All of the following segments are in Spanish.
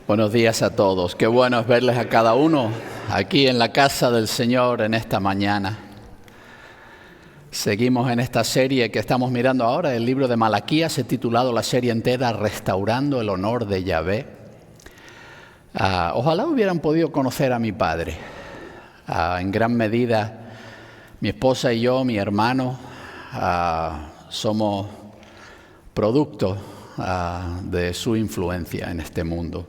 Buenos días a todos. Qué bueno es verles a cada uno aquí en la casa del Señor en esta mañana. Seguimos en esta serie que estamos mirando ahora, el libro de Malaquías. He titulado la serie entera Restaurando el honor de Yahvé. Ojalá hubieran podido conocer a mi padre. En gran medida, mi esposa y yo, mi hermano, somos producto de su influencia en este mundo.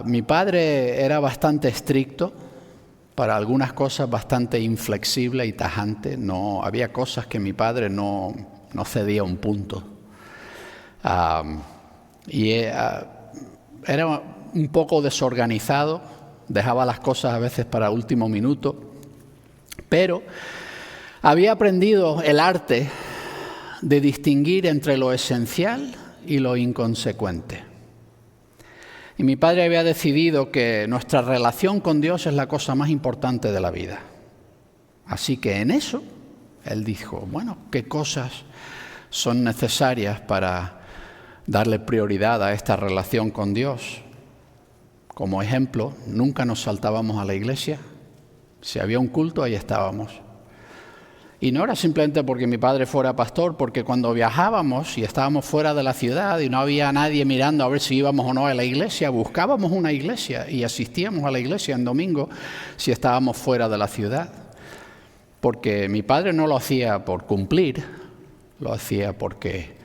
Mi padre era bastante estricto, para algunas cosas bastante inflexible y tajante. No, había cosas que mi padre no cedía un punto. Era un poco desorganizado, dejaba las cosas a veces para último minuto, pero había aprendido el arte de distinguir entre lo esencial y lo inconsecuente. Y mi padre había decidido que nuestra relación con Dios es la cosa más importante de la vida. Así que en eso, él dijo, bueno, ¿qué cosas son necesarias para darle prioridad a esta relación con Dios? Como ejemplo, nunca nos saltábamos a la iglesia. Si había un culto, ahí estábamos. Y no era simplemente porque mi padre fuera pastor, porque cuando viajábamos y estábamos fuera de la ciudad y no había nadie mirando a ver si íbamos o no a la iglesia, buscábamos una iglesia y asistíamos a la iglesia en domingo si estábamos fuera de la ciudad. Porque mi padre no lo hacía por cumplir, lo hacía porque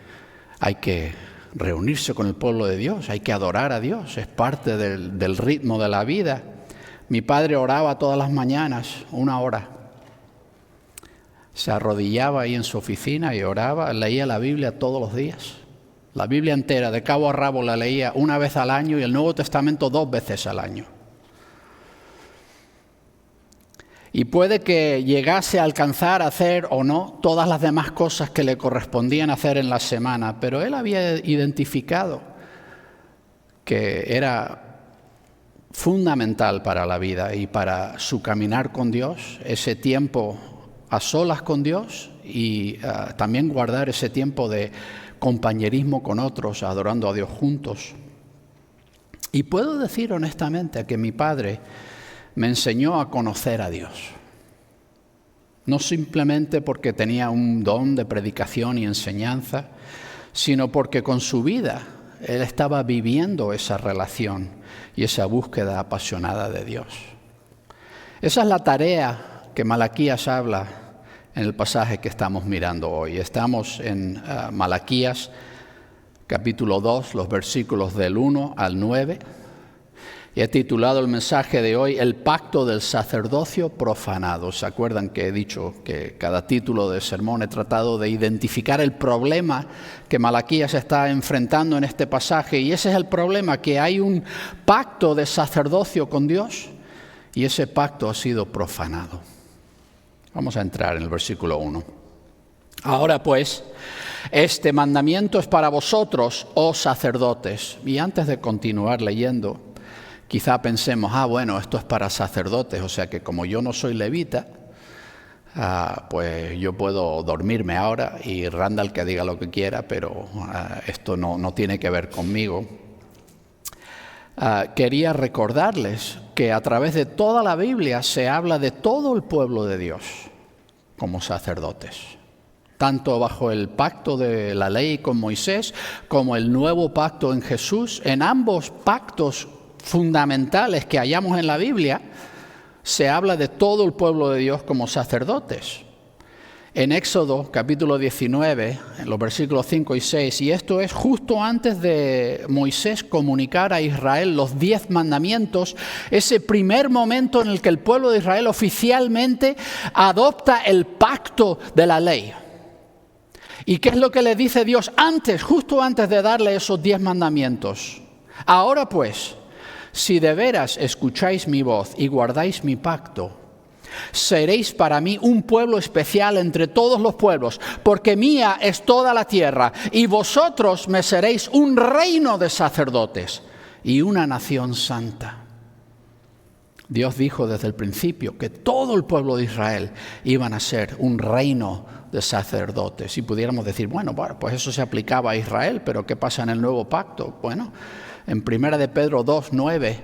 hay que reunirse con el pueblo de Dios, hay que adorar a Dios, es parte del ritmo de la vida. Mi padre oraba todas las mañanas, 1 hora. Se arrodillaba ahí en su oficina y oraba, leía la Biblia todos los días. La Biblia entera, de cabo a rabo, la leía 1 vez al año y el Nuevo Testamento 2 veces al año. Y puede que llegase a alcanzar a hacer o no todas las demás cosas que le correspondían hacer en la semana, pero él había identificado que era fundamental para la vida y para su caminar con Dios, ese tiempo a solas con Dios y también guardar ese tiempo de compañerismo con otros, adorando a Dios juntos. Y puedo decir honestamente que mi padre me enseñó a conocer a Dios. No simplemente porque tenía un don de predicación y enseñanza, sino porque con su vida él estaba viviendo esa relación y esa búsqueda apasionada de Dios. Esa es la tarea que Malaquías habla en el pasaje que estamos mirando hoy. Estamos en Malaquías capítulo 2, los versículos del 1 al 9. Y he titulado el mensaje de hoy, El pacto del sacerdocio profanado. ¿Se acuerdan que he dicho que cada título de sermón he tratado de identificar el problema que Malaquías está enfrentando en este pasaje? Y ese es el problema, que hay un pacto de sacerdocio con Dios y ese pacto ha sido profanado. Vamos a entrar en el versículo 1. Ahora pues, este mandamiento es para vosotros, oh sacerdotes. Y antes de continuar leyendo, quizá pensemos, bueno, esto es para sacerdotes, o sea que como yo no soy levita, pues yo puedo dormirme ahora y Randall que diga lo que quiera, pero esto no tiene que ver conmigo. Quería recordarles que a través de toda la Biblia se habla de todo el pueblo de Dios como sacerdotes, tanto bajo el pacto de la ley con Moisés como el nuevo pacto en Jesús. En ambos pactos fundamentales que hallamos en la Biblia se habla de todo el pueblo de Dios como sacerdotes. En Éxodo capítulo 19, en los versículos 5 y 6, y esto es justo antes de Moisés comunicar a Israel los 10 mandamientos, ese primer momento en el que el pueblo de Israel oficialmente adopta el pacto de la ley. ¿Y qué es lo que le dice Dios antes, justo antes de darle esos 10 mandamientos? Ahora pues, si de veras escucháis mi voz y guardáis mi pacto, seréis para mí un pueblo especial entre todos los pueblos, porque mía es toda la tierra, y vosotros me seréis un reino de sacerdotes y una nación santa. Dios dijo desde el principio que todo el pueblo de Israel iban a ser un reino de sacerdotes. Y pudiéramos decir, bueno, pues eso se aplicaba a Israel, pero ¿qué pasa en el nuevo pacto? Bueno, en 1 de Pedro 2:9,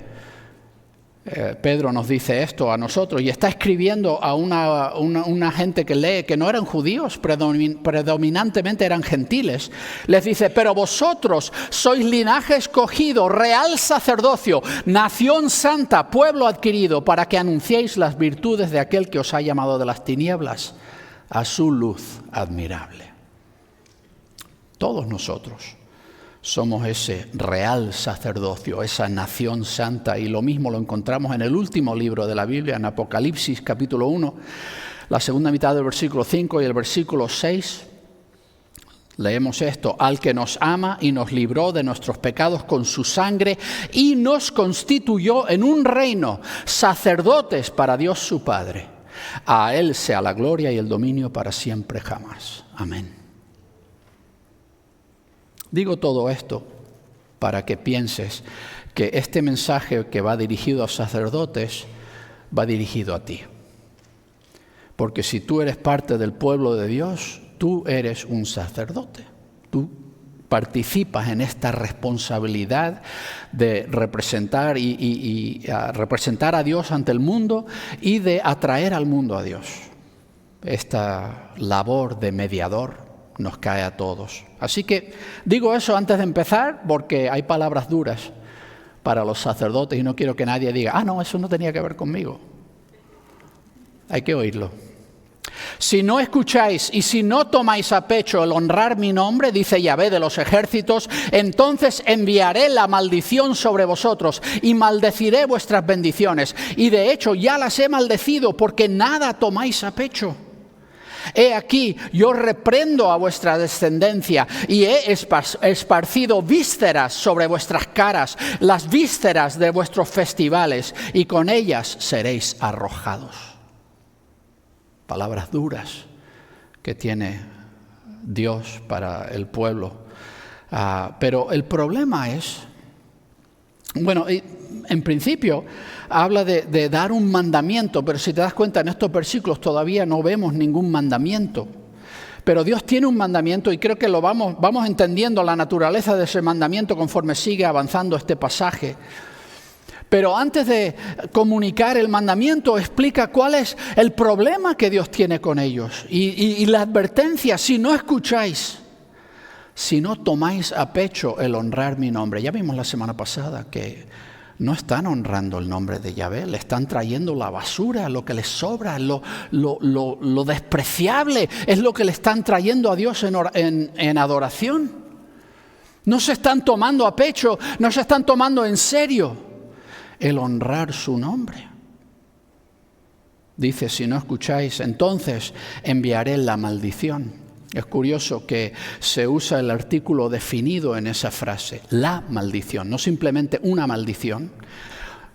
Pedro nos dice esto a nosotros, y está escribiendo a una gente que lee, que no eran judíos, predominantemente eran gentiles. Les dice, pero vosotros sois linaje escogido, real sacerdocio, nación santa, pueblo adquirido, para que anunciéis las virtudes de aquel que os ha llamado de las tinieblas a su luz admirable. Todos nosotros somos ese real sacerdocio, esa nación santa, y lo mismo lo encontramos en el último libro de la Biblia, en Apocalipsis capítulo 1, la segunda mitad del versículo 5 y el versículo 6. Leemos esto: al que nos ama y nos libró de nuestros pecados con su sangre y nos constituyó en un reino, sacerdotes para Dios su Padre. A Él sea la gloria y el dominio para siempre jamás. Amén. Digo todo esto para que pienses que este mensaje que va dirigido a sacerdotes va dirigido a ti. Porque si tú eres parte del pueblo de Dios, tú eres un sacerdote. Tú participas en esta responsabilidad de representar representar a Dios ante el mundo y de atraer al mundo a Dios. Esta labor de mediador nos cae a todos. Así que digo eso antes de empezar porque hay palabras duras para los sacerdotes y no quiero que nadie diga, no, eso no tenía que ver conmigo. Hay que oírlo. Si no escucháis y si no tomáis a pecho el honrar mi nombre, dice Yahvé de los ejércitos, entonces enviaré la maldición sobre vosotros y maldeciré vuestras bendiciones. Y de hecho ya las he maldecido porque nada tomáis a pecho. He aquí, yo reprendo a vuestra descendencia y he esparcido vísceras sobre vuestras caras, las vísceras de vuestros festivales, y con ellas seréis arrojados. Palabras duras que tiene Dios para el pueblo. Pero el problema es, en principio habla de dar un mandamiento, pero si te das cuenta en estos versículos todavía no vemos ningún mandamiento. Pero Dios tiene un mandamiento y creo que lo vamos entendiendo la naturaleza de ese mandamiento conforme sigue avanzando este pasaje. Pero antes de comunicar el mandamiento, explica cuál es el problema que Dios tiene con ellos. Y la advertencia: si no escucháis, si no tomáis a pecho el honrar mi nombre. Ya vimos la semana pasada que no están honrando el nombre de Yahvé, le están trayendo la basura, lo que les sobra, lo despreciable es lo que le están trayendo a Dios en adoración. No se están tomando a pecho, no se están tomando en serio el honrar su nombre. Dice, si no escucháis, entonces enviaré la maldición. Es curioso que se usa el artículo definido en esa frase, la maldición, no simplemente una maldición,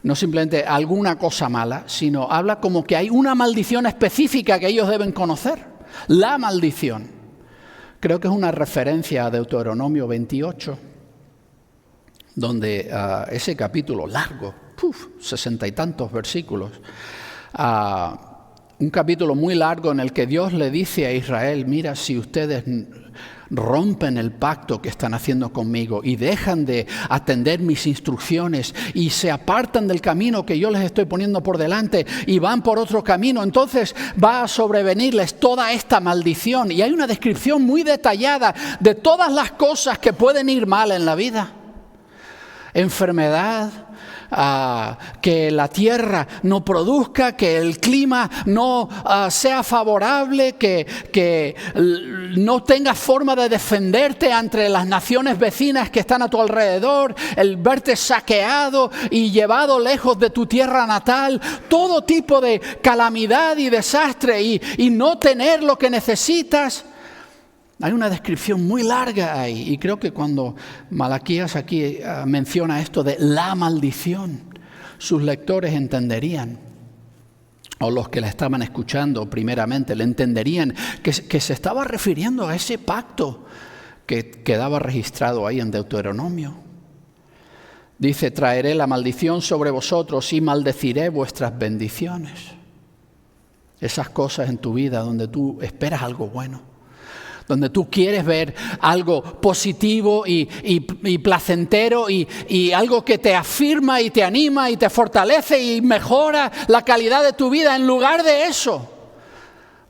no simplemente alguna cosa mala, sino habla como que hay una maldición específica que ellos deben conocer, la maldición. Creo que es una referencia a Deuteronomio 28, donde ese capítulo largo, 60 y tantos versículos, un capítulo muy largo en el que Dios le dice a Israel, mira, si ustedes rompen el pacto que están haciendo conmigo y dejan de atender mis instrucciones y se apartan del camino que yo les estoy poniendo por delante y van por otro camino, entonces va a sobrevenirles toda esta maldición. Y hay una descripción muy detallada de todas las cosas que pueden ir mal en la vida. Enfermedad, que la tierra no produzca, que el clima no sea favorable, que no tengas forma de defenderte ante las naciones vecinas que están a tu alrededor, el verte saqueado y llevado lejos de tu tierra natal, todo tipo de calamidad y desastre y no tener lo que necesitas. Hay una descripción muy larga ahí, y creo que cuando Malaquías aquí menciona esto de la maldición, sus lectores entenderían, o los que la estaban escuchando primeramente, le entenderían que se estaba refiriendo a ese pacto que quedaba registrado ahí en Deuteronomio. Dice, traeré la maldición sobre vosotros y maldeciré vuestras bendiciones. Esas cosas en tu vida donde tú esperas algo bueno, donde tú quieres ver algo positivo y placentero y algo que te afirma y te anima y te fortalece y mejora la calidad de tu vida. En lugar de eso,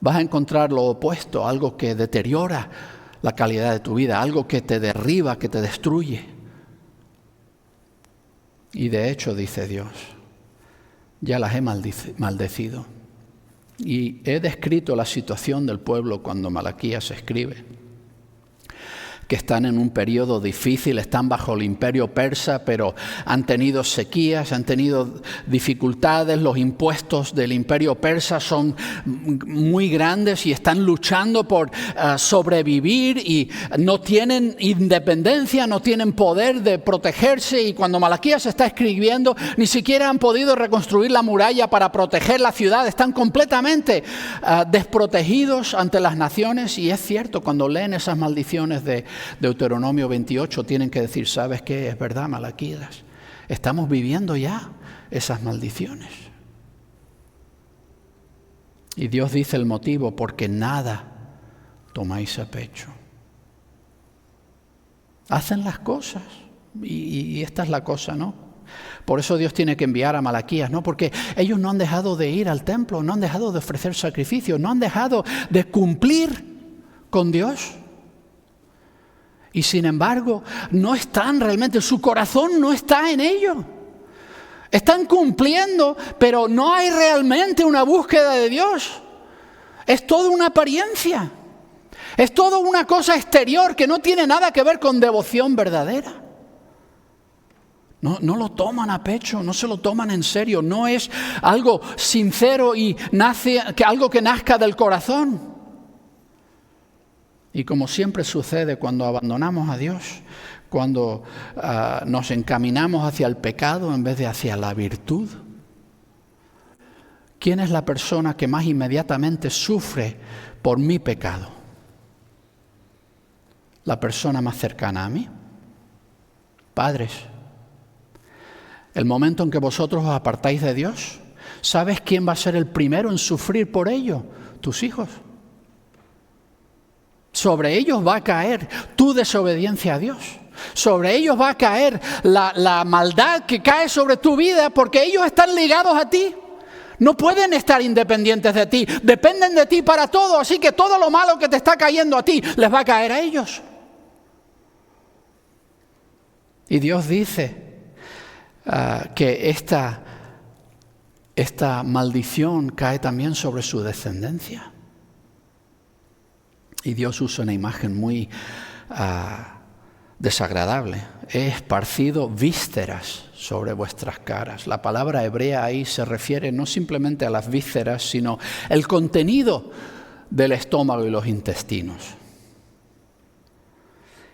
vas a encontrar lo opuesto, algo que deteriora la calidad de tu vida, algo que te derriba, que te destruye. Y de hecho, dice Dios, ya las he maldecido. Y he descrito la situación del pueblo cuando Malaquías escribe, que están en un periodo difícil, están bajo el imperio persa, pero han tenido sequías, han tenido dificultades, los impuestos del imperio persa son muy grandes y están luchando por sobrevivir y no tienen independencia, no tienen poder de protegerse, y cuando Malaquías está escribiendo ni siquiera han podido reconstruir la muralla para proteger la ciudad, están completamente desprotegidos ante las naciones. Y es cierto, cuando leen esas maldiciones de Deuteronomio 28, tienen que decir, ¿sabes qué? Es verdad, Malaquías, estamos viviendo ya esas maldiciones. Y Dios dice el motivo: porque nada tomáis a pecho. Hacen las cosas, y esta es la cosa, ¿no? Por eso Dios tiene que enviar a Malaquías, ¿no? Porque ellos no han dejado de ir al templo, no han dejado de ofrecer sacrificios, no han dejado de cumplir con Dios. Y sin embargo, no están realmente, su corazón no está en ello. Están cumpliendo, pero no hay realmente una búsqueda de Dios. Es toda una apariencia. Es toda una cosa exterior que no tiene nada que ver con devoción verdadera. No lo toman a pecho, no se lo toman en serio. No es algo sincero y algo que nazca del corazón. Y como siempre sucede cuando abandonamos a Dios, cuando nos encaminamos hacia el pecado en vez de hacia la virtud, ¿quién es la persona que más inmediatamente sufre por mi pecado? La persona más cercana a mí. Padres, el momento en que vosotros os apartáis de Dios, ¿sabes quién va a ser el primero en sufrir por ello? Tus hijos. Sobre ellos va a caer tu desobediencia a Dios. Sobre ellos va a caer la maldad que cae sobre tu vida, porque ellos están ligados a ti. No pueden estar independientes de ti. Dependen de ti para todo. Así que todo lo malo que te está cayendo a ti les va a caer a ellos. Y Dios dice que esta maldición cae también sobre su descendencia. Y Dios usa una imagen muy desagradable. He esparcido vísceras sobre vuestras caras. La palabra hebrea ahí se refiere no simplemente a las vísceras, sino el contenido del estómago y los intestinos.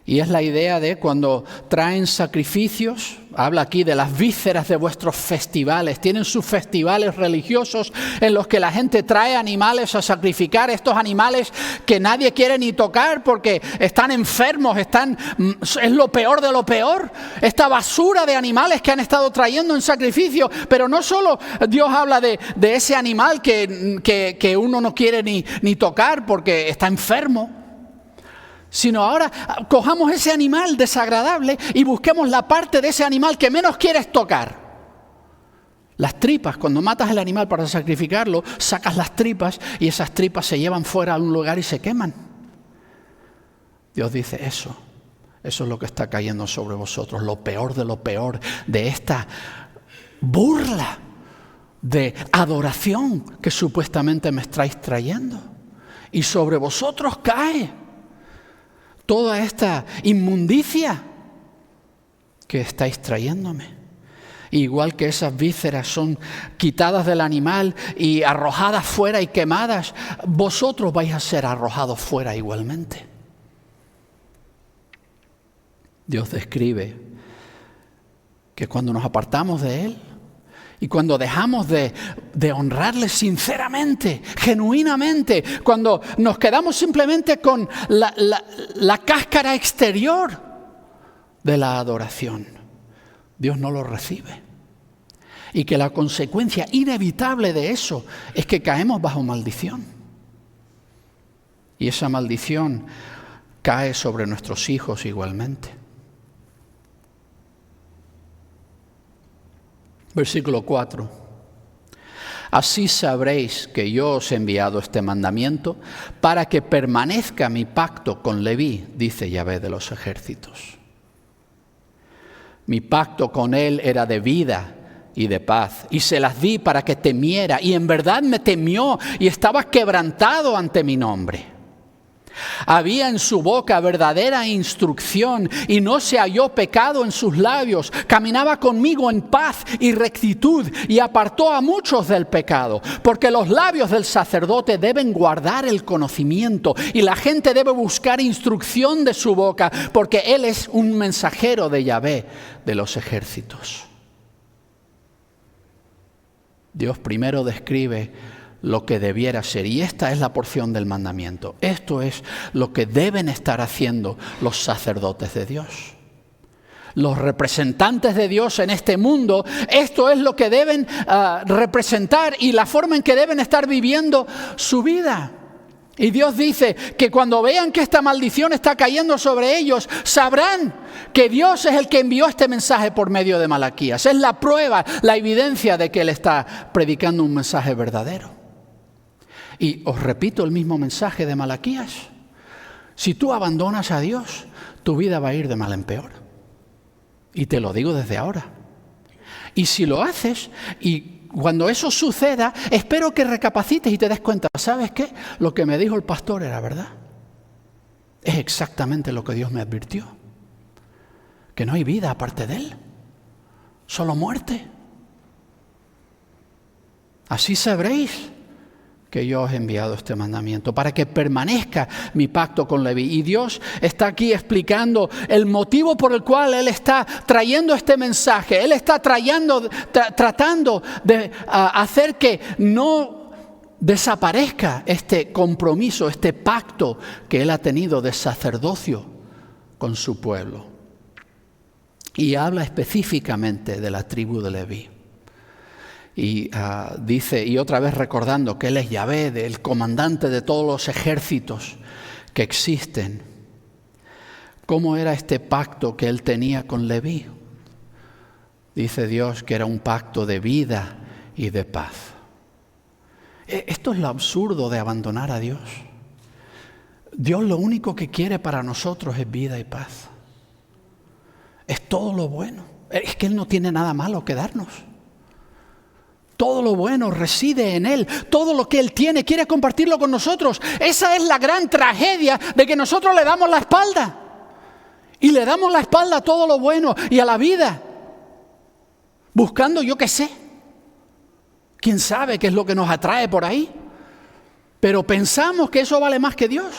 Y es la idea de cuando traen sacrificios, habla aquí de las vísceras de vuestros festivales. Tienen sus festivales religiosos en los que la gente trae animales a sacrificar, estos animales que nadie quiere ni tocar porque están enfermos, es lo peor de lo peor. Esta basura de animales que han estado trayendo en sacrificio. Pero no solo Dios habla de ese animal que uno no quiere ni tocar porque está enfermo, sino ahora cojamos ese animal desagradable y busquemos la parte de ese animal que menos quieres tocar. Las tripas, cuando matas al animal para sacrificarlo, sacas las tripas y esas tripas se llevan fuera a un lugar y se queman. Dios dice, eso es lo que está cayendo sobre vosotros, lo peor de esta burla de adoración que supuestamente me estáis trayendo. Y sobre vosotros cae toda esta inmundicia que estáis trayéndome. Igual que esas vísceras son quitadas del animal y arrojadas fuera y quemadas, vosotros vais a ser arrojados fuera igualmente. Dios describe que cuando nos apartamos de Él y cuando dejamos de honrarle sinceramente, genuinamente, cuando nos quedamos simplemente con la cáscara exterior de la adoración, Dios no lo recibe. Y que la consecuencia inevitable de eso es que caemos bajo maldición. Y esa maldición cae sobre nuestros hijos igualmente. Versículo 4. Así sabréis que yo os he enviado este mandamiento para que permanezca mi pacto con Leví, dice Yahvé de los ejércitos. Mi pacto con él era de vida y de paz, y se las di para que temiera, y en verdad me temió y estaba quebrantado ante mi nombre. Había en su boca verdadera instrucción y no se halló pecado en sus labios. Caminaba conmigo en paz y rectitud y apartó a muchos del pecado. Porque los labios del sacerdote deben guardar el conocimiento y la gente debe buscar instrucción de su boca, porque él es un mensajero de Yahvé de los ejércitos. Dios primero describe lo que debiera ser, y esta es la porción del mandamiento. Esto es lo que deben estar haciendo los sacerdotes de Dios. Los representantes de Dios en este mundo, esto es lo que deben representar y la forma en que deben estar viviendo su vida. Y Dios dice que cuando vean que esta maldición está cayendo sobre ellos, sabrán que Dios es el que envió este mensaje por medio de Malaquías. Es la prueba, la evidencia de que Él está predicando un mensaje verdadero. Y os repito el mismo mensaje de Malaquías. Si tú abandonas a Dios, tu vida va a ir de mal en peor. Y te lo digo desde ahora. Y si lo haces, y cuando eso suceda, espero que recapacites y te des cuenta, ¿sabes qué? Lo que me dijo el pastor era verdad. Es exactamente lo que Dios me advirtió. Que no hay vida aparte de Él. Solo muerte. Así sabréis que yo os he enviado este mandamiento, para que permanezca mi pacto con Leví. Y Dios está aquí explicando el motivo por el cual Él está trayendo este mensaje. Él está tratando de hacer que no desaparezca este compromiso, este pacto que Él ha tenido de sacerdocio con su pueblo. Y habla específicamente de la tribu de Leví. Y dice, y otra vez recordando que Él es Yahvé, el comandante de todos los ejércitos que existen. ¿Cómo era este pacto que Él tenía con Leví? Dice Dios que era un pacto de vida y de paz. Esto es lo absurdo de abandonar a Dios. Dios lo único que quiere para nosotros es vida y paz. Es todo lo bueno. Es que Él no tiene nada malo que darnos. Todo lo bueno reside en Él. Todo lo que Él tiene quiere compartirlo con nosotros. Esa es la gran tragedia de que nosotros le damos la espalda. Y le damos la espalda a todo lo bueno y a la vida. Buscando yo qué sé. ¿Quién sabe qué es lo que nos atrae por ahí? Pero pensamos que eso vale más que Dios.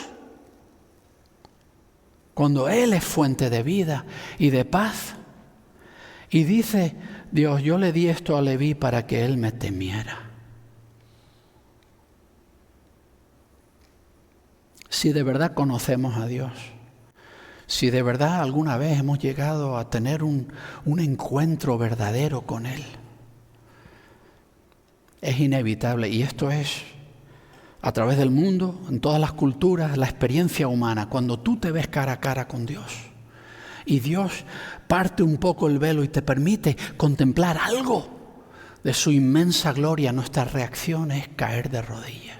Cuando Él es fuente de vida y de paz. Y dice Dios, yo le di esto a Leví para que él me temiera. Si de verdad conocemos a Dios, si de verdad alguna vez hemos llegado a tener un encuentro verdadero con Él, es inevitable, y esto es a través del mundo, en todas las culturas, la experiencia humana, cuando tú te ves cara a cara con Dios. Y Dios parte un poco el velo y te permite contemplar algo de su inmensa gloria. Nuestra reacción es caer de rodillas.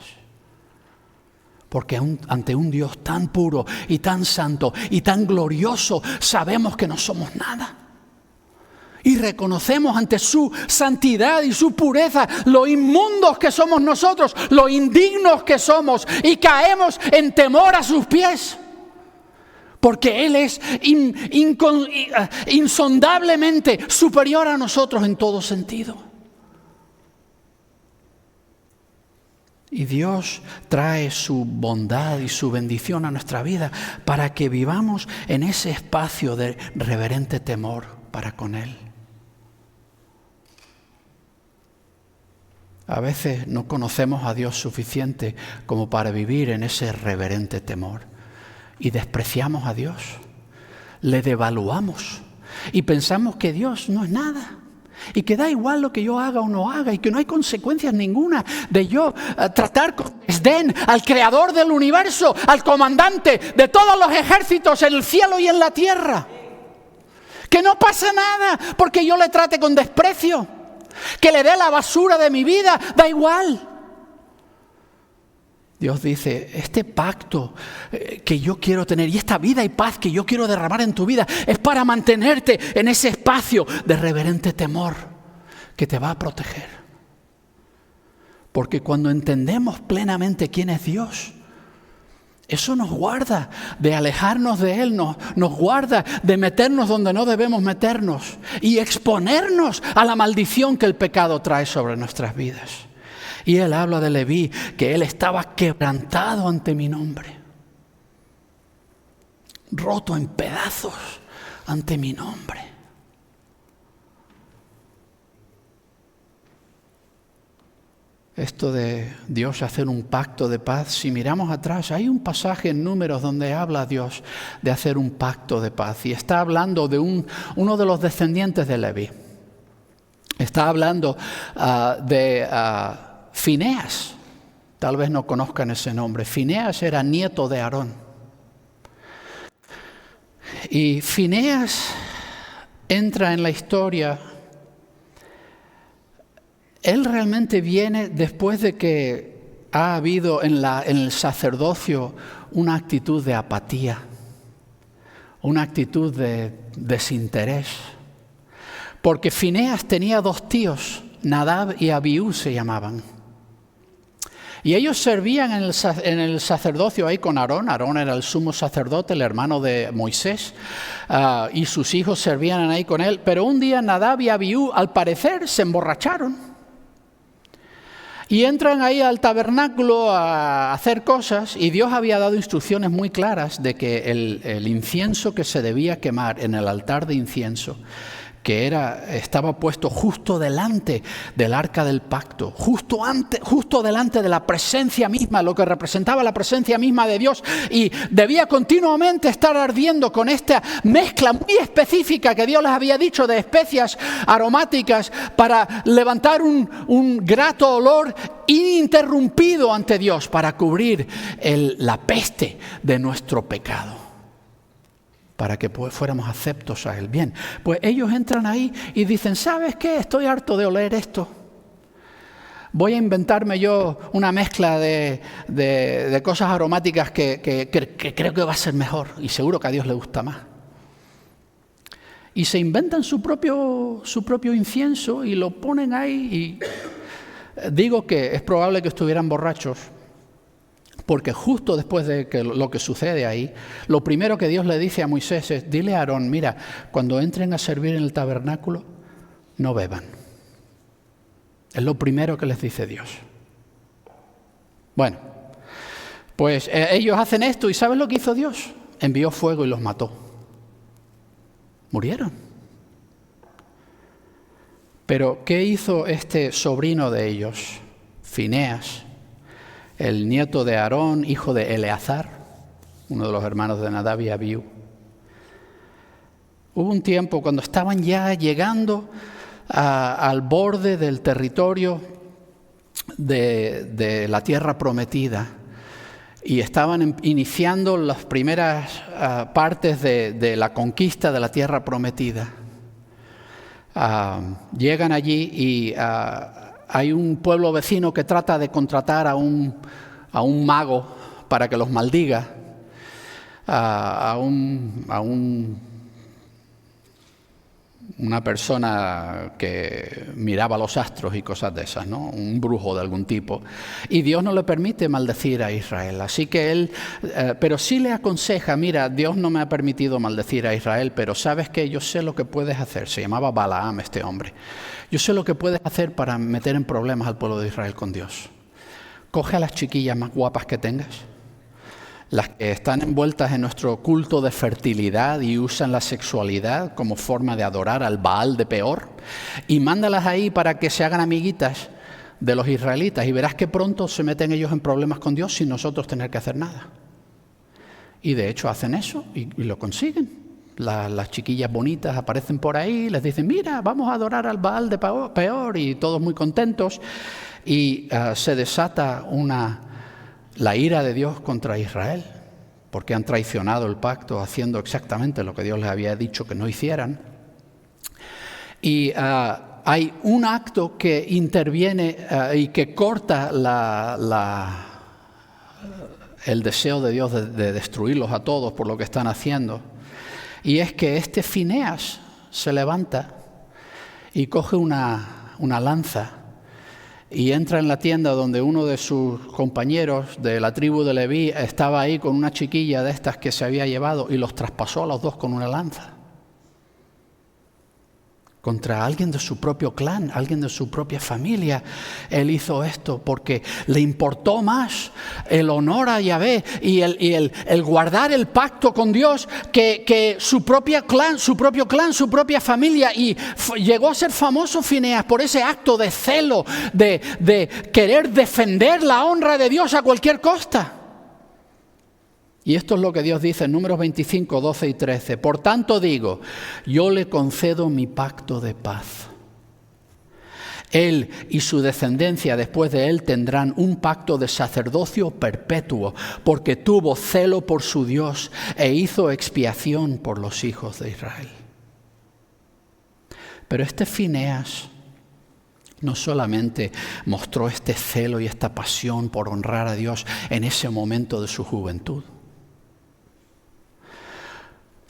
Porque ante un Dios tan puro y tan santo y tan glorioso, sabemos que no somos nada. Y reconocemos ante su santidad y su pureza lo inmundos que somos nosotros, lo indignos que somos, y caemos en temor a sus pies. Porque Él es insondablemente superior a nosotros en todo sentido. Y Dios trae su bondad y su bendición a nuestra vida para que vivamos en ese espacio de reverente temor para con Él. A veces no conocemos a Dios suficiente como para vivir en ese reverente temor. Y despreciamos a Dios, le devaluamos, Y pensamos que Dios no es nada. Y que da igual lo que yo haga o no haga. Y que no hay consecuencias ninguna de yo tratar con desdén al creador del universo, al comandante de todos los ejércitos en el cielo y en la tierra. Que no pasa nada porque yo le trate con desprecio. Que le dé la basura de mi vida, da igual. Dios dice, este pacto que yo quiero tener y esta vida y paz que yo quiero derramar en tu vida es para mantenerte en ese espacio de reverente temor que te va a proteger. Porque cuando entendemos plenamente quién es Dios, eso nos guarda de alejarnos de Él, nos guarda de meternos donde no debemos meternos y exponernos a la maldición que el pecado trae sobre nuestras vidas. Y Él habla de Leví, que él estaba quebrantado ante mi nombre, roto en pedazos ante mi nombre. Esto de Dios hacer un pacto de paz, si miramos atrás, hay un pasaje en Números donde habla Dios de hacer un pacto de paz. Y está hablando de uno de los descendientes de Leví. Está hablando de Fineas. Tal vez no conozcan ese nombre. Fineas era nieto de Aarón. Y Fineas entra en la historia. Él realmente viene después de que ha habido en el sacerdocio una actitud de apatía, una actitud de desinterés. Porque Fineas tenía 2 tíos, Nadab y Abiú se llamaban. Y ellos servían en el sacerdocio ahí con Aarón. Aarón era el sumo sacerdote, el hermano de Moisés, y sus hijos servían ahí con él. Pero un día Nadab y Abiú, al parecer, se emborracharon. Y entran ahí al tabernáculo a hacer cosas, y Dios había dado instrucciones muy claras de que el incienso que se debía quemar en el altar de incienso, que estaba puesto justo delante del arca del pacto, justo delante de la presencia misma, lo que representaba la presencia misma de Dios, y debía continuamente estar ardiendo con esta mezcla muy específica que Dios les había dicho de especias aromáticas para levantar un grato olor ininterrumpido ante Dios para cubrir la peste de nuestro pecado, para que fuéramos aceptos a Él. Bien, pues ellos entran ahí y dicen, ¿sabes qué? Estoy harto de oler esto. Voy a inventarme yo una mezcla de cosas aromáticas que creo que va a ser mejor y seguro que a Dios le gusta más. Y se inventan su propio incienso y lo ponen ahí. Y digo que es probable que estuvieran borrachos, porque justo después de lo que sucede ahí, lo primero que Dios le dice a Moisés es, dile a Aarón, mira, cuando entren a servir en el tabernáculo, no beban. Es lo primero que les dice Dios. Bueno, pues ellos hacen esto y ¿sabes lo que hizo Dios? Envió fuego y los mató. Murieron. Pero ¿qué hizo este sobrino de ellos, Fineas, el nieto de Aarón, hijo de Eleazar, uno de los hermanos de Nadab y Abiú? Hubo un tiempo cuando estaban ya llegando al borde del territorio de la tierra prometida y estaban iniciando las primeras partes de la conquista de la tierra prometida. Llegan allí y hay un pueblo vecino que trata de contratar a un mago para que los maldiga, una persona que miraba los astros y cosas de esas, ¿no? Un brujo de algún tipo. Y Dios no le permite maldecir a Israel. Así que él, pero sí le aconseja, mira, Dios no me ha permitido maldecir a Israel, pero ¿sabes qué? Yo sé lo que puedes hacer. Se llamaba Balaam este hombre. Yo sé lo que puedes hacer para meter en problemas al pueblo de Israel con Dios. Coge a las chiquillas más guapas que tengas, las que están envueltas en nuestro culto de fertilidad y usan la sexualidad como forma de adorar al Baal de Peor, y mándalas ahí para que se hagan amiguitas de los israelitas, y verás que pronto se meten ellos en problemas con Dios sin nosotros tener que hacer nada. Y de hecho hacen eso y lo consiguen. Las chiquillas bonitas aparecen por ahí, les dicen, mira, vamos a adorar al Baal de Peor, y todos muy contentos. Y se desata la ira de Dios contra Israel, porque han traicionado el pacto haciendo exactamente lo que Dios les había dicho que no hicieran. Y hay un acto que interviene y que corta el deseo de Dios de destruirlos a todos por lo que están haciendo. Y es que Fineas se levanta y coge una lanza y entra en la tienda donde uno de sus compañeros de la tribu de Leví estaba ahí con una chiquilla de estas que se había llevado, y los traspasó a los dos con una lanza. Contra alguien de su propio clan, alguien de su propia familia. Él hizo esto porque le importó más el honor a Yahvé y el guardar el pacto con Dios que su propio clan, su propia familia. Y llegó a ser famoso Fineas por ese acto de celo, de querer defender la honra de Dios a cualquier costa. Y esto es lo que Dios dice en Números 25, 12 y 13. Por tanto digo, yo le concedo mi pacto de paz. Él y su descendencia después de él tendrán un pacto de sacerdocio perpetuo, porque tuvo celo por su Dios e hizo expiación por los hijos de Israel. Pero Fineas no solamente mostró este celo y esta pasión por honrar a Dios en ese momento de su juventud.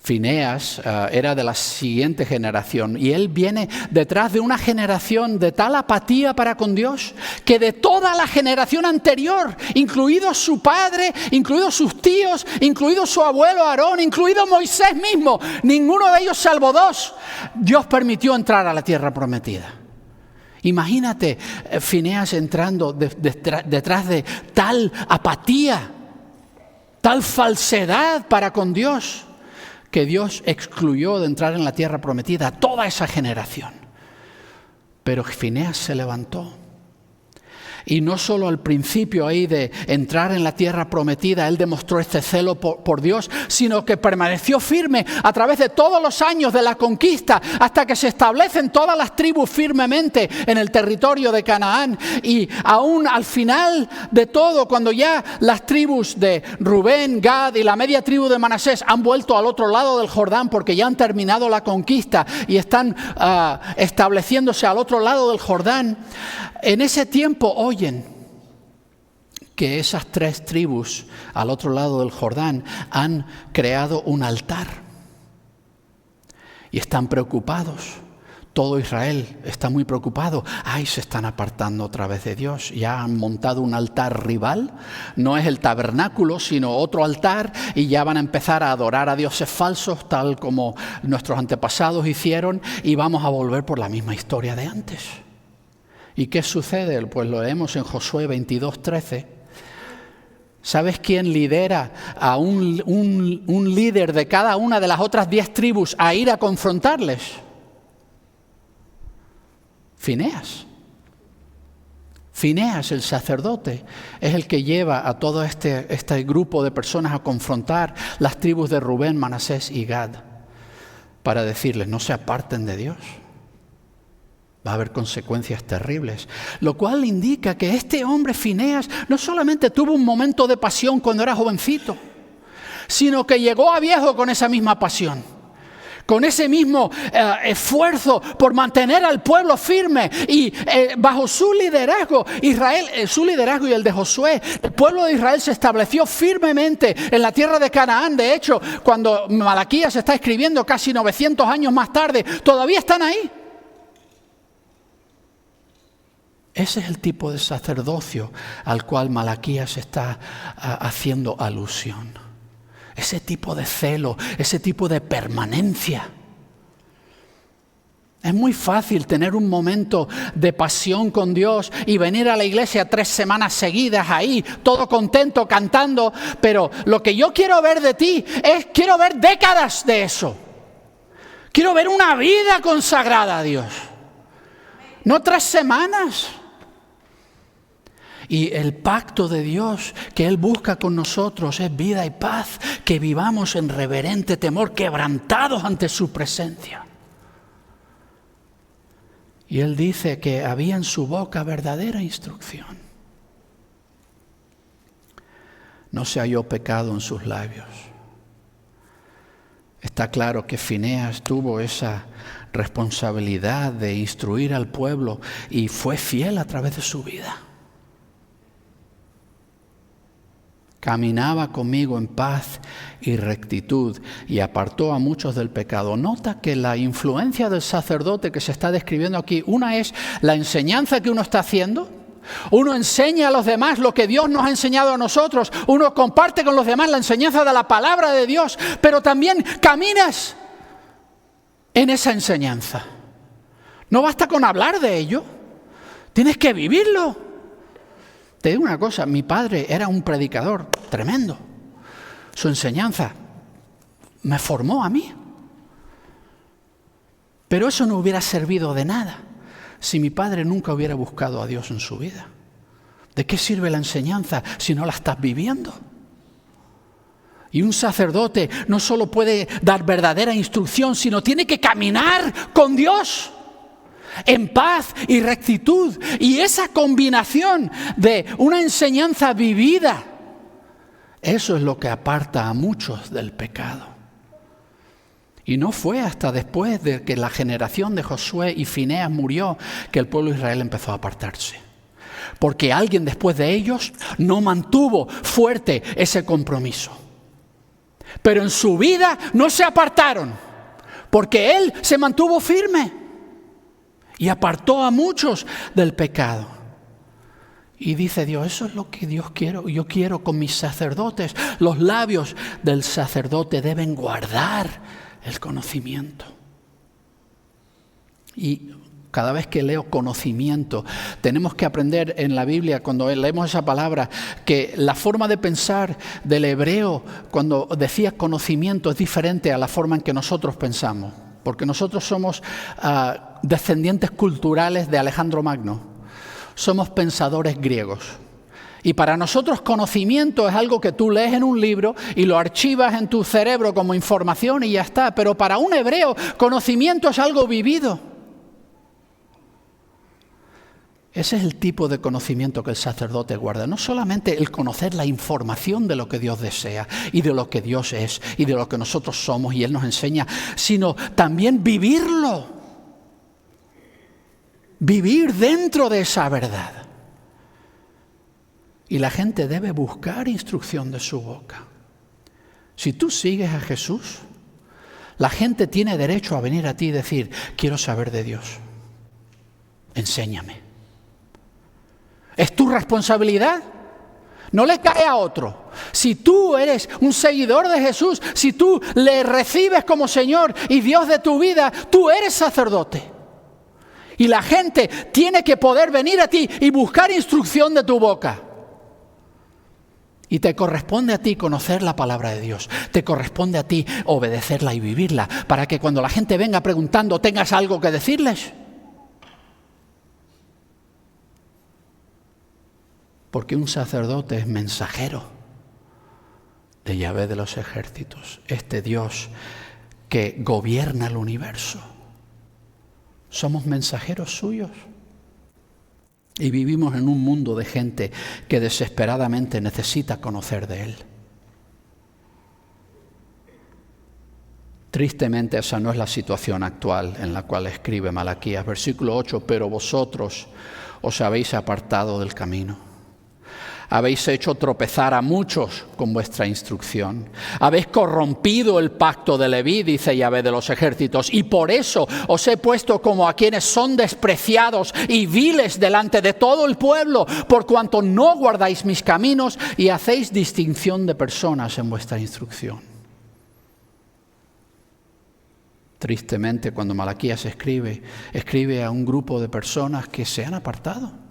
Fineas era de la siguiente generación, y él viene detrás de una generación de tal apatía para con Dios que de toda la generación anterior, incluido su padre, incluidos sus tíos, incluido su abuelo Aarón, incluido Moisés mismo, ninguno de ellos salvo dos, Dios permitió entrar a la tierra prometida. Imagínate Fineas entrando detrás de tal apatía, tal falsedad para con Dios, que Dios excluyó de entrar en la tierra prometida a toda esa generación. Pero Fineas se levantó. Y no solo al principio ahí de entrar en la tierra prometida, él demostró este celo por Dios, sino que permaneció firme a través de todos los años de la conquista, hasta que se establecen todas las tribus firmemente en el territorio de Canaán. Y aún al final de todo, cuando ya las tribus de Rubén, Gad y la media tribu de Manasés han vuelto al otro lado del Jordán, porque ya han terminado la conquista y están estableciéndose al otro lado del Jordán, en ese tiempo oyen que esas tres tribus al otro lado del Jordán han creado un altar y están preocupados. Todo Israel está muy preocupado. ¡Ay, se están apartando otra vez de Dios! Ya han montado un altar rival. No es el tabernáculo, sino otro altar. Y ya van a empezar a adorar a dioses falsos, tal como nuestros antepasados hicieron. Y vamos a volver por la misma historia de antes. ¿Y qué sucede? Pues lo leemos en Josué 22, 13. ¿Sabes quién lidera a un líder de cada una de las otras 10 tribus a ir a confrontarles? Fineas. Fineas, el sacerdote, es el que lleva a todo este grupo de personas a confrontar las tribus de Rubén, Manasés y Gad, para decirles, no se aparten de Dios. Va a haber consecuencias terribles. Lo cual indica que este hombre Fineas no solamente tuvo un momento de pasión cuando era jovencito, sino que llegó a viejo con esa misma pasión, con ese mismo esfuerzo por mantener al pueblo firme. Y bajo su liderazgo, su liderazgo y el de Josué, el pueblo de Israel se estableció firmemente en la tierra de Canaán. De hecho, cuando Malaquías está escribiendo casi 900 años más tarde, todavía están ahí. Ese es el tipo de sacerdocio al cual Malaquías está haciendo alusión. Ese tipo de celo, ese tipo de permanencia. Es muy fácil tener un momento de pasión con Dios y venir a la iglesia 3 semanas seguidas ahí, todo contento, cantando. Pero lo que yo quiero ver de ti quiero ver décadas de eso. Quiero ver una vida consagrada a Dios. No 3 semanas. Y el pacto de Dios que Él busca con nosotros es vida y paz, que vivamos en reverente temor, quebrantados ante su presencia. Y Él dice que había en su boca verdadera instrucción. No se halló pecado en sus labios. Está claro que Fineas tuvo esa responsabilidad de instruir al pueblo y fue fiel a través de su vida. Caminaba conmigo en paz y rectitud y apartó a muchos del pecado. Nota que la influencia del sacerdote que se está describiendo aquí, una es la enseñanza que uno está haciendo. Uno enseña a los demás lo que Dios nos ha enseñado a nosotros. Uno comparte con los demás la enseñanza de la palabra de Dios, pero también caminas en esa enseñanza. No basta con hablar de ello, tienes que vivirlo. Te digo una cosa, mi padre era un predicador tremendo. Su enseñanza me formó a mí. Pero eso no hubiera servido de nada si mi padre nunca hubiera buscado a Dios en su vida. ¿De qué sirve la enseñanza si no la estás viviendo? Y un sacerdote no solo puede dar verdadera instrucción, sino tiene que caminar con Dios en paz y rectitud. Y esa combinación de una enseñanza vivida, eso es lo que aparta a muchos del pecado. Y no fue hasta después de que la generación de Josué y Fineas murió que el pueblo de Israel empezó a apartarse. Porque alguien después de ellos no mantuvo fuerte ese compromiso. Pero en su vida no se apartaron, porque él se mantuvo firme. Y apartó a muchos del pecado. Y dice Dios, eso es lo que Dios quiere. Yo quiero con mis sacerdotes. Los labios del sacerdote deben guardar el conocimiento. Y cada vez que leo conocimiento, tenemos que aprender en la Biblia, cuando leemos esa palabra, que la forma de pensar del hebreo, cuando decía conocimiento, es diferente a la forma en que nosotros pensamos. Porque nosotros somos descendientes culturales de Alejandro Magno. Somos pensadores griegos. Y para nosotros conocimiento es algo que tú lees en un libro y lo archivas en tu cerebro como información y ya está. Pero para un hebreo, conocimiento es algo vivido. Ese es el tipo de conocimiento que el sacerdote guarda. No solamente el conocer la información de lo que Dios desea y de lo que Dios es y de lo que nosotros somos y Él nos enseña, sino también vivirlo. Vivir dentro de esa verdad. Y la gente debe buscar instrucción de su boca. Si tú sigues a Jesús, la gente tiene derecho a venir a ti y decir, quiero saber de Dios. Enséñame. ¿Es tu responsabilidad? No le cae a otro. Si tú eres un seguidor de Jesús, si tú le recibes como Señor y Dios de tu vida, tú eres sacerdote. Y la gente tiene que poder venir a ti y buscar instrucción de tu boca. Y te corresponde a ti conocer la palabra de Dios. Te corresponde a ti obedecerla y vivirla, para que cuando la gente venga preguntando tengas algo que decirles. Porque un sacerdote es mensajero de Yahvé de los ejércitos, este Dios que gobierna el universo. Somos mensajeros suyos. Y vivimos en un mundo de gente que desesperadamente necesita conocer de Él. Tristemente esa no es la situación actual en la cual escribe Malaquías. Versículo 8, pero vosotros os habéis apartado del camino. Habéis hecho tropezar a muchos con vuestra instrucción. Habéis corrompido el pacto de Leví, dice Yahvé de los ejércitos, y por eso os he puesto como a quienes son despreciados y viles delante de todo el pueblo, por cuanto no guardáis mis caminos y hacéis distinción de personas en vuestra instrucción. Tristemente, cuando Malaquías escribe a un grupo de personas que se han apartado.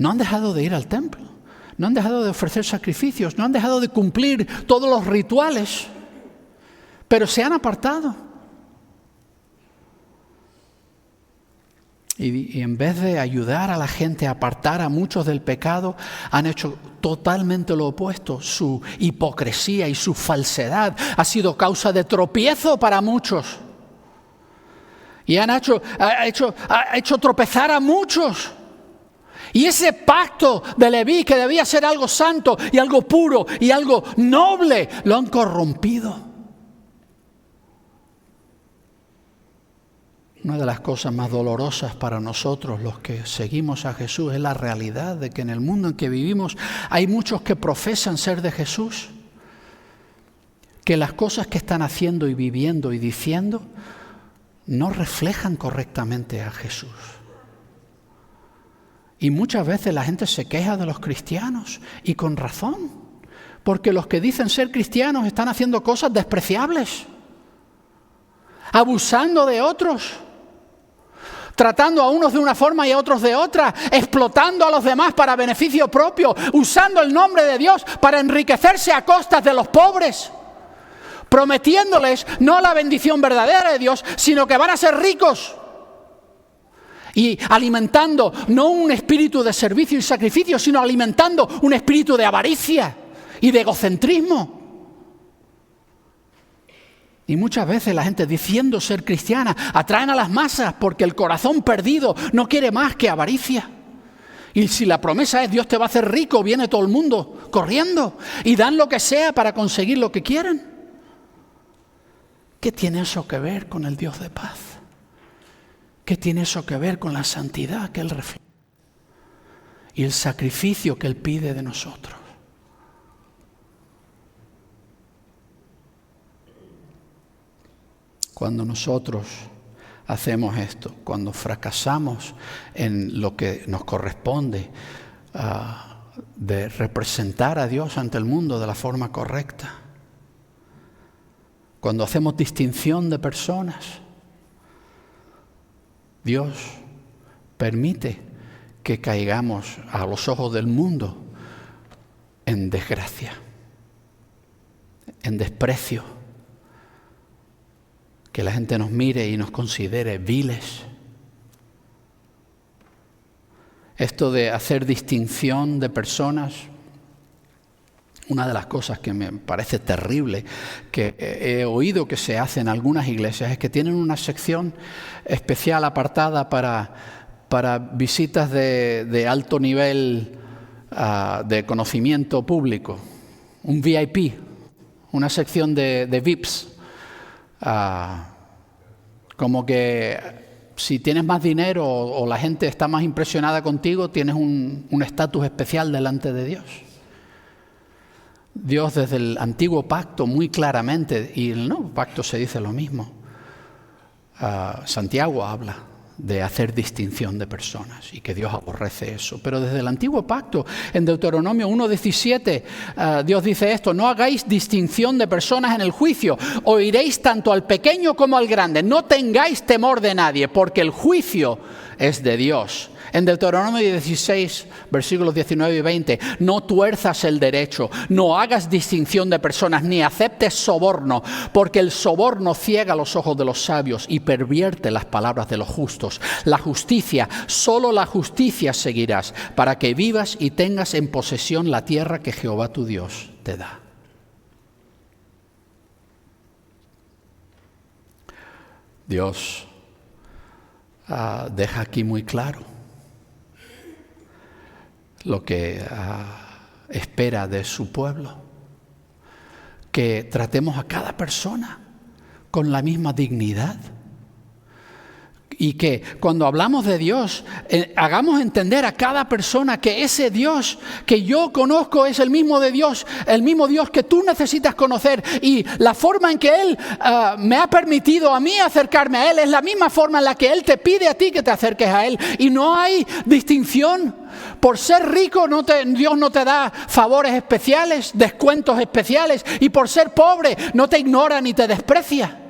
No han dejado de ir al templo, no han dejado de ofrecer sacrificios, no han dejado de cumplir todos los rituales, pero se han apartado. Y en vez de ayudar a la gente a apartar a muchos del pecado, han hecho totalmente lo opuesto. Su hipocresía y su falsedad ha sido causa de tropiezo para muchos. Y ha hecho tropezar a muchos. Y ese pacto de Leví, que debía ser algo santo y algo puro y algo noble, lo han corrompido. Una de las cosas más dolorosas para nosotros, los que seguimos a Jesús, es la realidad de que en el mundo en que vivimos hay muchos que profesan ser de Jesús, que las cosas que están haciendo y viviendo y diciendo no reflejan correctamente a Jesús. Y muchas veces la gente se queja de los cristianos, y con razón, porque los que dicen ser cristianos están haciendo cosas despreciables, abusando de otros, tratando a unos de una forma y a otros de otra, explotando a los demás para beneficio propio, usando el nombre de Dios para enriquecerse a costas de los pobres, prometiéndoles no la bendición verdadera de Dios, sino que van a ser ricos. Y alimentando no un espíritu de servicio y sacrificio, sino alimentando un espíritu de avaricia y de egocentrismo. Y muchas veces la gente, diciendo ser cristiana, atraen a las masas porque el corazón perdido no quiere más que avaricia. Y si la promesa es Dios te va a hacer rico, viene todo el mundo corriendo y dan lo que sea para conseguir lo que quieren. ¿Qué tiene eso que ver con el Dios de paz? ¿Qué tiene eso que ver con la santidad que Él refleja y el sacrificio que Él pide de nosotros? Cuando nosotros hacemos esto, cuando fracasamos en lo que nos corresponde de representar a Dios ante el mundo de la forma correcta, cuando hacemos distinción de personas, Dios permite que caigamos a los ojos del mundo en desgracia, en desprecio, que la gente nos mire y nos considere viles. Esto de hacer distinción de personas, una de las cosas que me parece terrible, que he oído que se hace en algunas iglesias, es que tienen una sección especial apartada para visitas de alto nivel de conocimiento público, un VIP, una sección de VIPs. Como que si tienes más dinero o la gente está más impresionada contigo, tienes un estatus especial delante de Dios. Dios desde el antiguo pacto muy claramente, y en el nuevo pacto se dice lo mismo. Santiago habla de hacer distinción de personas y que Dios aborrece eso. Pero desde el antiguo pacto, en Deuteronomio 1:17, Dios dice esto: no hagáis distinción de personas en el juicio, oiréis tanto al pequeño como al grande, no tengáis temor de nadie, porque el juicio es de Dios. En Deuteronomio 16, versículos 19 y 20, no tuerzas el derecho, no hagas distinción de personas, ni aceptes soborno, porque el soborno ciega los ojos de los sabios y pervierte las palabras de los justos. La justicia, solo la justicia seguirás, para que vivas y tengas en posesión la tierra que Jehová tu Dios te da. Dios deja aquí muy claro lo que espera de su pueblo, que tratemos a cada persona con la misma dignidad y que cuando hablamos de Dios hagamos entender a cada persona que ese Dios que yo conozco es el mismo Dios que tú necesitas conocer, y la forma en que Él me ha permitido a mí acercarme a Él es la misma forma en la que Él te pide a ti que te acerques a Él, y no hay distinción. Por ser rico Dios no te da favores especiales, descuentos especiales, y por ser pobre no te ignora ni te desprecia.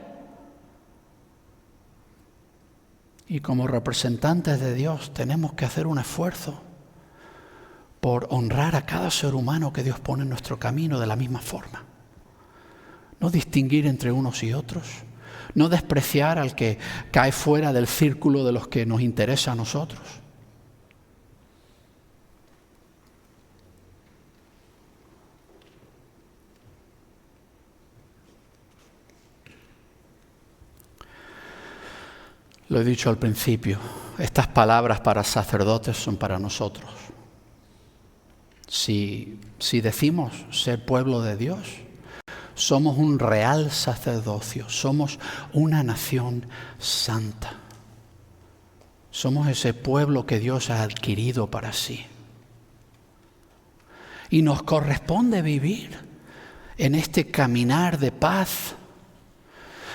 Y como representantes de Dios tenemos que hacer un esfuerzo por honrar a cada ser humano que Dios pone en nuestro camino de la misma forma. No distinguir entre unos y otros, No despreciar al que cae fuera del círculo de los que nos interesa a nosotros. Lo he dicho al principio, estas palabras para sacerdotes son para nosotros. Si decimos ser pueblo de Dios, somos un real sacerdocio, somos una nación santa. Somos ese pueblo que Dios ha adquirido para sí. Y nos corresponde vivir en este caminar de paz,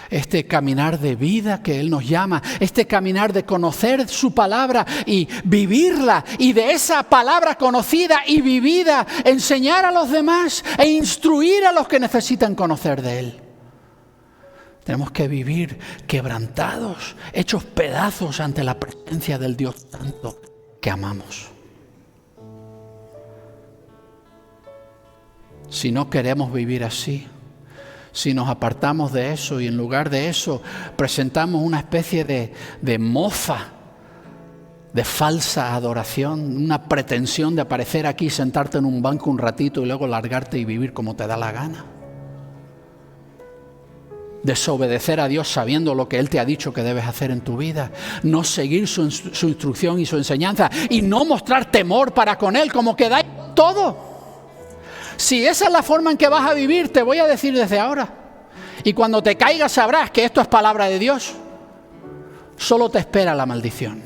este caminar de vida que Él nos llama, este caminar de conocer su palabra y vivirla, y de esa palabra conocida y vivida enseñar a los demás e instruir a los que necesitan conocer de Él. Tenemos que vivir quebrantados, hechos pedazos ante la presencia del Dios Santo que amamos. Si no queremos vivir así, si nos apartamos de eso y en lugar de eso presentamos una especie de mofa, de falsa adoración, una pretensión de aparecer aquí, sentarte en un banco un ratito y luego largarte y vivir como te da la gana. Desobedecer a Dios sabiendo lo que Él te ha dicho que debes hacer en tu vida. No seguir su instrucción y su enseñanza y no mostrar temor para con Él, como que da todo. Si esa es la forma en que vas a vivir, te voy a decir desde ahora. Y cuando te caigas sabrás que esto es palabra de Dios. Solo te espera la maldición.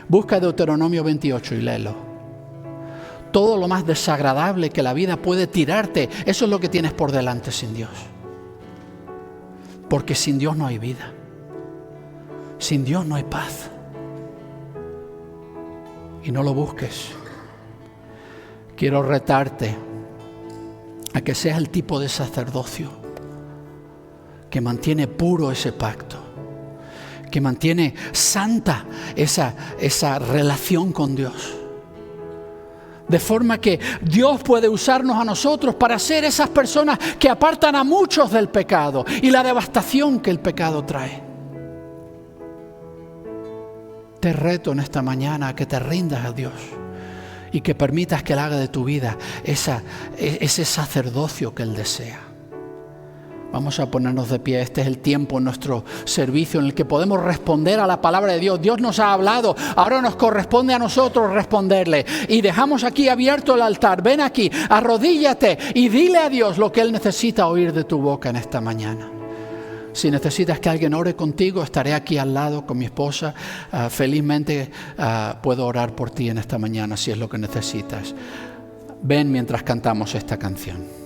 Busca Deuteronomio 28 y léelo. Todo lo más desagradable que la vida puede tirarte, eso es lo que tienes por delante sin Dios. Porque sin Dios no hay vida. Sin Dios no hay paz. Y no lo busques. Quiero retarte a que seas el tipo de sacerdocio que mantiene puro ese pacto, que mantiene santa esa relación con Dios. De forma que Dios puede usarnos a nosotros para ser esas personas que apartan a muchos del pecado y la devastación que el pecado trae. Te reto en esta mañana a que te rindas a Dios y que permitas que Él haga de tu vida ese sacerdocio que Él desea. Vamos a ponernos de pie. Este es el tiempo en nuestro servicio en el que podemos responder a la palabra de Dios. Dios nos ha hablado, ahora nos corresponde a nosotros responderle. Y dejamos aquí abierto el altar. Ven aquí, arrodíllate y dile a Dios lo que Él necesita oír de tu boca en esta mañana. Si necesitas que alguien ore contigo, estaré aquí al lado con mi esposa. Felizmente puedo orar por ti en esta mañana si es lo que necesitas. Ven mientras cantamos esta canción.